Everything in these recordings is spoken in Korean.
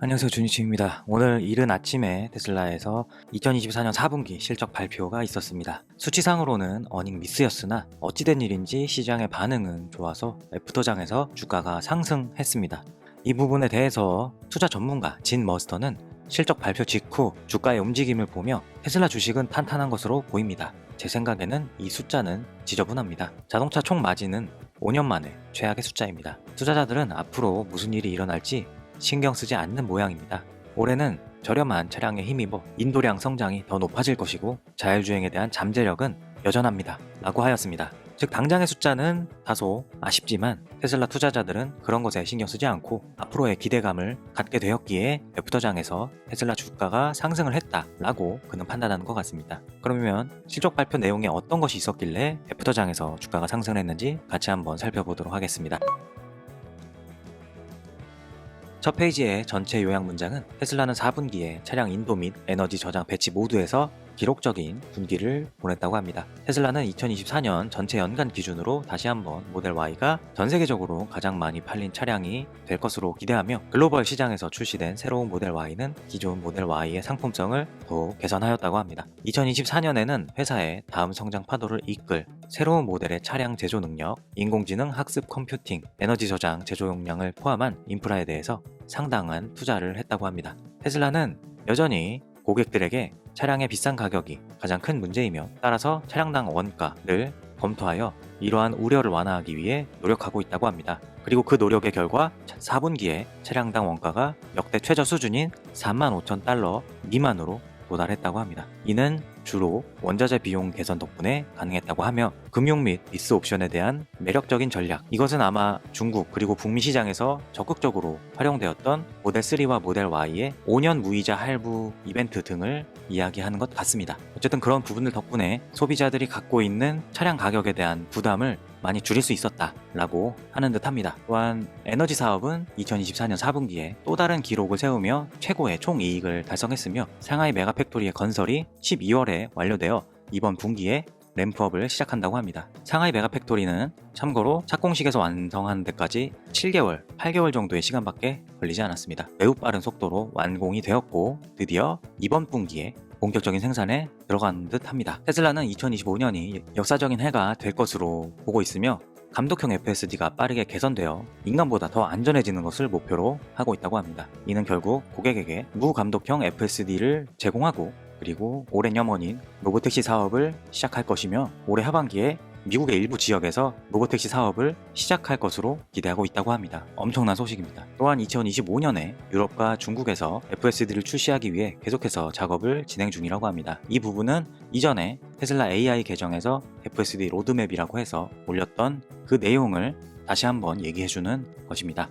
안녕하세요, 준이치입니다. 오늘 이른 아침에 테슬라에서 2024년 4분기 실적 발표가 있었습니다. 수치상으로는 어닝 미스였으나 어찌된 일인지 시장의 반응은 좋아서 애프터장에서 주가가 상승했습니다. 이 부분에 대해서 투자 전문가 진 머스터는 실적 발표 직후 주가의 움직임을 보며 테슬라 주식은 탄탄한 것으로 보입니다. 제 생각에는 이 숫자는 지저분합니다. 자동차 총 마진은 5년 만에 최악의 숫자입니다. 투자자들은 앞으로 무슨 일이 일어날지 신경 쓰지 않는 모양입니다. 올해는 저렴한 차량에 힘입어 인도량 성장이 더 높아질 것이고 자율주행에 대한 잠재력은 여전합니다. 라고 하였습니다. 즉 당장의 숫자는 다소 아쉽지만 테슬라 투자자들은 그런 것에 신경 쓰지 않고 앞으로의 기대감을 갖게 되었기에 애프터장에서 테슬라 주가가 상승을 했다라고 그는 판단하는 것 같습니다. 그러면 실적 발표 내용에 어떤 것이 있었길래 애프터장에서 주가가 상승했는지 같이 한번 살펴보도록 하겠습니다. 첫 페이지의 전체 요약 문장은 테슬라는 4분기에 차량 인도 및 에너지 저장 배치 모두에서 기록적인 분기를 보냈다고 합니다. 테슬라는 2024년 전체 연간 기준으로 다시 한번 모델 Y가 전 세계적으로 가장 많이 팔린 차량이 될 것으로 기대하며 글로벌 시장에서 출시된 새로운 모델 Y는 기존 모델 Y의 상품성을 더욱 개선하였다고 합니다. 2024년에는 회사의 다음 성장 파도를 이끌 새로운 모델의 차량 제조 능력, 인공지능 학습 컴퓨팅, 에너지 저장 제조 용량을 포함한 인프라에 대해서 상당한 투자를 했다고 합니다. 테슬라는 여전히 고객들에게 차량의 비싼 가격이 가장 큰 문제이며 따라서 차량당 원가를 검토하여 이러한 우려를 완화하기 위해 노력하고 있다고 합니다. 그리고 그 노력의 결과 4분기에 차량당 원가가 역대 최저 수준인 45,000달러 미만으로 도달했다고 합니다. 이는 주로 원자재 비용 개선 덕분에 가능했다고 하며 금융 및 리스 옵션에 대한 매력적인 전략, 이것은 아마 중국 그리고 북미 시장에서 적극적으로 활용되었던 모델 3와 모델 Y의 5년 무이자 할부 이벤트 등을 이야기하는 것 같습니다. 어쨌든 그런 부분들 덕분에 소비자들이 갖고 있는 차량 가격에 대한 부담을 많이 줄일 수 있었다라고 하는 듯합니다. 또한 에너지 사업은 2024년 4분기에 또 다른 기록을 세우며 최고의 총이익을 달성했으며 상하이 메가팩토리의 건설이 12월에 완료되어 이번 분기에 램프업을 시작한다고 합니다. 상하이 메가팩토리는 참고로 착공식에서 완성하는 데까지 7개월, 8개월 정도의 시간밖에 걸리지 않았습니다. 매우 빠른 속도로 완공이 되었고 드디어 이번 분기에 본격적인 생산에 들어간 듯 합니다. 테슬라는 2025년이 역사적인 해가 될 것으로 보고 있으며 감독형 FSD가 빠르게 개선되어 인간보다 더 안전해지는 것을 목표로 하고 있다고 합니다. 이는 결국 고객에게 무감독형 FSD를 제공하고 그리고 오랜 염원인 로보택시 사업을 시작할 것이며 올해 하반기에 미국의 일부 지역에서 로보택시 사업을 시작할 것으로 기대하고 있다고 합니다. 엄청난 소식입니다. 또한 2025년에 유럽과 중국에서 FSD를 출시하기 위해 계속해서 작업을 진행 중이라고 합니다. 이 부분은 이전에 테슬라 AI 계정에서 FSD 로드맵이라고 해서 올렸던 그 내용을 다시 한번 얘기해주는 것입니다.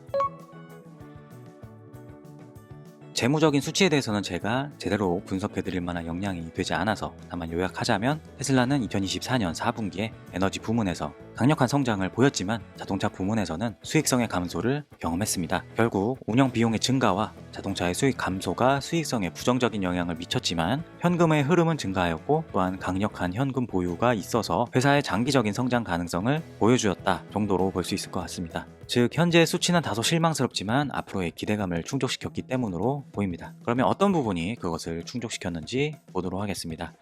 재무적인 수치에 대해서는 제가 제대로 분석해드릴 만한 역량이 되지 않아서 다만 요약하자면 테슬라는 2024년 4분기에 에너지 부문에서 강력한 성장을 보였지만 자동차 부문에서는 수익성의 감소를 경험했습니다. 결국 운영 비용의 증가와 자동차의 수익 감소가 수익성에 부정적인 영향을 미쳤지만 현금의 흐름은 증가하였고 또한 강력한 현금 보유가 있어서 회사의 장기적인 성장 가능성을 보여주었다 정도로 볼 수 있을 것 같습니다. 즉 현재의 수치는 다소 실망스럽지만 앞으로의 기대감을 충족시켰기 때문으로 보입니다. 그러면 어떤 부분이 그것을 충족시켰는지 보도록 하겠습니다.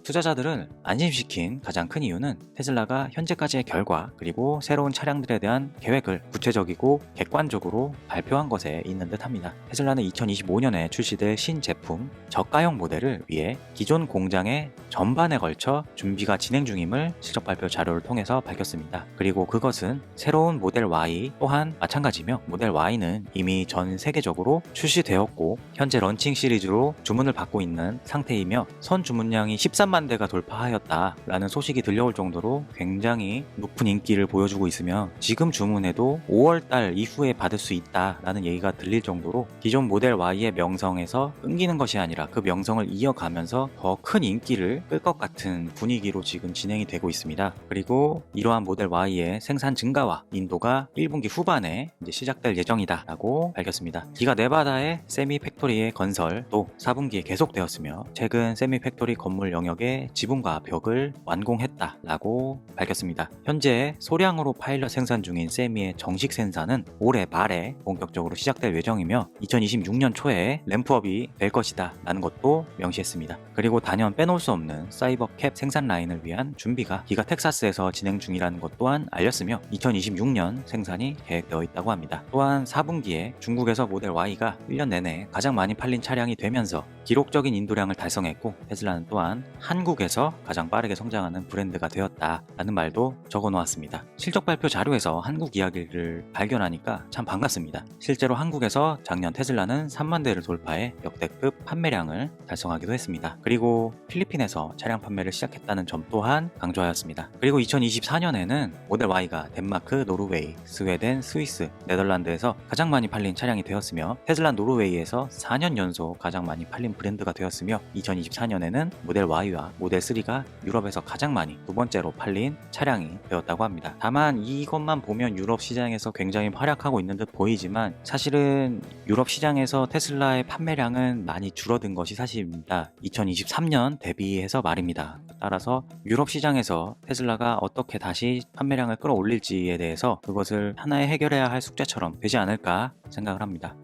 투자자들을 안심시킨 가장 큰 이유는 테슬라가 현재까지의 결과 그리고 새로운 차량들에 대한 계획을 구체적이고 객관적으로 발표한 것에 있는 듯합니다. 테슬라는 2025년에 출시될 신제품 저가형 모델을 위해 기존 공장의 전반에 걸쳐 준비가 진행 중임을 실적 발표 자료를 통해서 밝혔습니다. 그리고 그것은 새로운 모델 Y 또한 마찬가지며 모델 Y는 이미 전 세계적으로 출시되었고 현재 런칭 시리즈로 주문을 받고 있는 상태이며 선 주문량이 13만 대가 돌파하였다라는 소식이 들려올 정도로 굉장히 높은 인기를 보여주고 있으며 지금 주문해도 5월달 이후에 받을 수 있다라는 얘기가 들릴 정도로 기존 모델 Y의 명성에서 끊기는 것이 아니라 그 명성을 이어가면서 더 큰 인기를 끌 것 같은 분위기로 지금 진행이 되고 있습니다. 그리고 이러한 모델 Y의 생산 증가와 인도가 1분기 후반에 이제 시작될 예정이다라고 밝혔습니다. 기가 네바다의 세미 팩토리의 건설도 4분기에 계속되었으며 최근 세미 팩토리 건물 영역에 테슬라에게 지분과 벽을 완공했다라고 밝혔습니다. 현재 소량으로 파일럿 생산 중인 세미의 정식 생산은 올해 말에 본격적으로 시작될 예정이며 2026년 초에 램프업이 될 것이다 라는 것도 명시했습니다. 그리고 단연 빼놓을 수 없는 사이버캡 생산 라인을 위한 준비가 기가 텍사스에서 진행 중이라는 것 또한 알렸으며 2026년 생산이 계획되어 있다고 합니다. 또한 4분기에 중국에서 모델 Y가 1년 내내 가장 많이 팔린 차량이 되면서 기록적인 인도량을 달성했고 테슬라는 또한 한국에서 가장 빠르게 성장하는 브랜드가 되었다라는 말도 적어 놓았습니다. 실적 발표 자료에서 한국 이야기를 발견하니까 참 반갑습니다. 실제로 한국에서 작년 테슬라는 3만 대를 돌파해 역대급 판매량을 달성하기도 했습니다. 그리고 필리핀에서 차량 판매를 시작했다는 점 또한 강조하였습니다. 그리고 2024년에는 모델 Y가 덴마크, 노르웨이, 스웨덴, 스위스, 네덜란드에서 가장 많이 팔린 차량이 되었으며 테슬라 노르웨이에서 4년 연속 가장 많이 팔린 브랜드가 되었으며 2024년에는 모델 Y와 모델 3가 유럽에서 가장 많이 두 번째로 팔린 차량이 되었다고 합니다. 다만 이것만 보면 유럽 시장에서 굉장히 활약하고 있는 듯 보이지만 사실은 유럽 시장에서 테슬라의 판매량은 많이 줄어든 것이 사실입니다. 2023년 대비해서 말입니다. 따라서 유럽 시장에서 테슬라가 어떻게 다시 판매량을 끌어올릴지에 대해서 그것을 하나의 해결해야 할 숙제처럼 되지 않을까 생각을 합니다.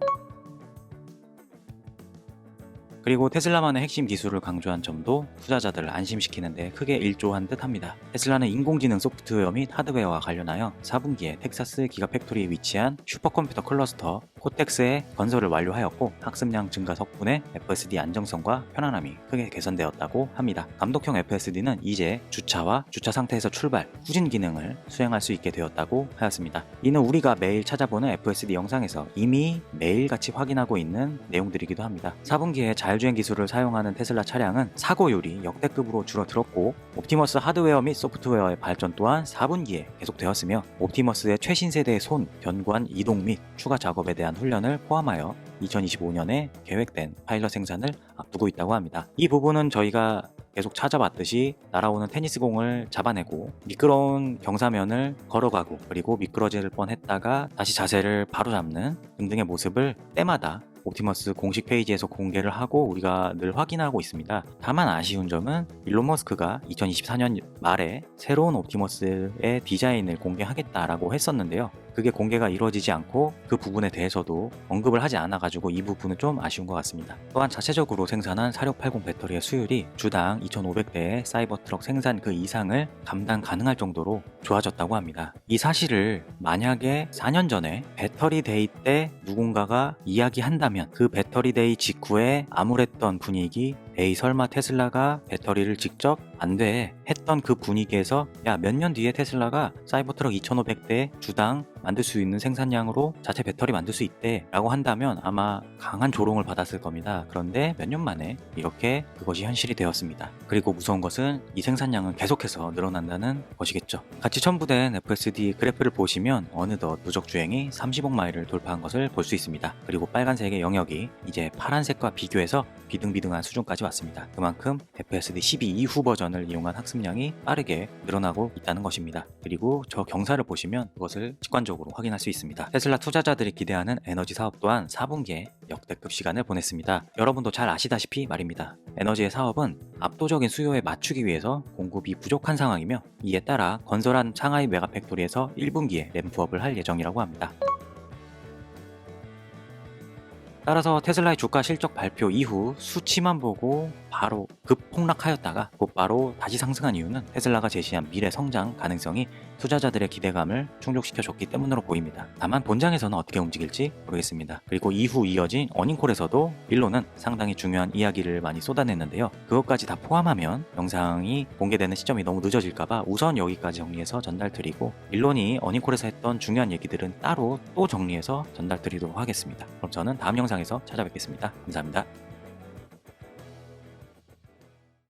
그리고 테슬라만의 핵심 기술을 강조한 점도 투자자들을 안심시키는데 크게 일조한 듯합니다. 테슬라는 인공지능 소프트웨어 및 하드웨어와 관련하여 4분기에 텍사스 기가팩토리에 위치한 슈퍼컴퓨터 클러스터 코텍스의 건설을 완료하였고 학습량 증가 덕분에 FSD 안정성과 편안함이 크게 개선되었다고 합니다. 감독형 FSD는 이제 주차와 주차 상태에서 출발, 후진 기능을 수행할 수 있게 되었다고 하였습니다. 이는 우리가 매일 찾아보는 FSD 영상에서 이미 매일같이 확인하고 있는 내용들이기도 합니다. 4분기에 자율주행 기술을 사용하는 테슬라 차량은 사고율이 역대급으로 줄어들었고 옵티머스 하드웨어 및 소프트웨어의 발전 또한 4분기에 계속되었으며 옵티머스의 최신 세대의 손, 견고한 이동 및 추가 작업에 대한 훈련을 포함하여 2025년에 계획된 파일럿 생산을 앞두고 있다고 합니다. 이 부분은 저희가 계속 찾아봤듯이 날아오는 테니스공을 잡아내고 미끄러운 경사면을 걸어가고 그리고 미끄러질 뻔했다가 다시 자세를 바로잡는 등등의 모습을 때마다 옵티머스 공식 페이지에서 공개를 하고 우리가 늘 확인하고 있습니다. 다만 아쉬운 점은 일론 머스크가 2024년 말에 새로운 옵티머스의 디자인을 공개하겠다라고 했었는데요. 그게 공개가 이루어지지 않고 그 부분에 대해서도 언급을 하지 않아가지고 이 부분은 좀 아쉬운 것 같습니다. 또한 자체적으로 생산한 4680 배터리의 수율이 주당 2500대의 사이버트럭 생산 그 이상을 감당 가능할 정도로 좋아졌다고 합니다. 이 사실을 만약에 4년 전에 배터리 데이 때 누군가가 이야기한다면 그 배터리 데이 직후에 암울했던 분위기, 에이 설마 테슬라가 배터리를 직접 안 돼 했던 그 분위기에서 야 몇 년 뒤에 테슬라가 사이버트럭 2500대 주당 만들 수 있는 생산량으로 자체 배터리 만들 수 있대 라고 한다면 아마 강한 조롱을 받았을 겁니다. 그런데 몇 년 만에 이렇게 그것이 현실이 되었습니다. 그리고 무서운 것은 이 생산량은 계속해서 늘어난다는 것이겠죠. 같이 첨부된 FSD 그래프를 보시면 어느덧 누적 주행이 30억 마일을 돌파한 것을 볼 수 있습니다. 그리고 빨간색의 영역이 이제 파란색과 비교해서 비등비등한 수준까지 왔습니다. 그만큼 FSD 12 이후 버전을 이용한 학습량이 빠르게 늘어나고 있다는 것입니다. 그리고 저 경사를 보시면 그것을 직관적으로 확인할 수 있습니다. 테슬라 투자자들이 기대하는 에너지 사업 또한 4분기에 역대급 시간을 보냈습니다. 여러분도 잘 아시다시피 말입니다. 에너지의 사업은 압도적인 수요에 맞추기 위해서 공급이 부족한 상황이며 이에 따라 건설한 상하이 메가팩토리에서 1분기에 램프업을 할 예정이라고 합니다. 따라서 테슬라의 주가 실적 발표 이후 수치만 보고 바로 급폭락하였다가 곧바로 다시 상승한 이유는 테슬라가 제시한 미래 성장 가능성이 투자자들의 기대감을 충족시켜줬기 때문으로 보입니다. 다만 본장에서는 어떻게 움직일지 모르겠습니다. 그리고 이후 이어진 어닝콜에서도 일론은 상당히 중요한 이야기를 많이 쏟아냈는데요. 그것까지 다 포함하면 영상이 공개되는 시점이 너무 늦어질까봐 우선 여기까지 정리해서 전달드리고 일론이 어닝콜에서 했던 중요한 얘기들은 따로 또 정리해서 전달드리도록 하겠습니다. 그럼 저는 다음 영상에서 찾아뵙겠습니다. 감사합니다.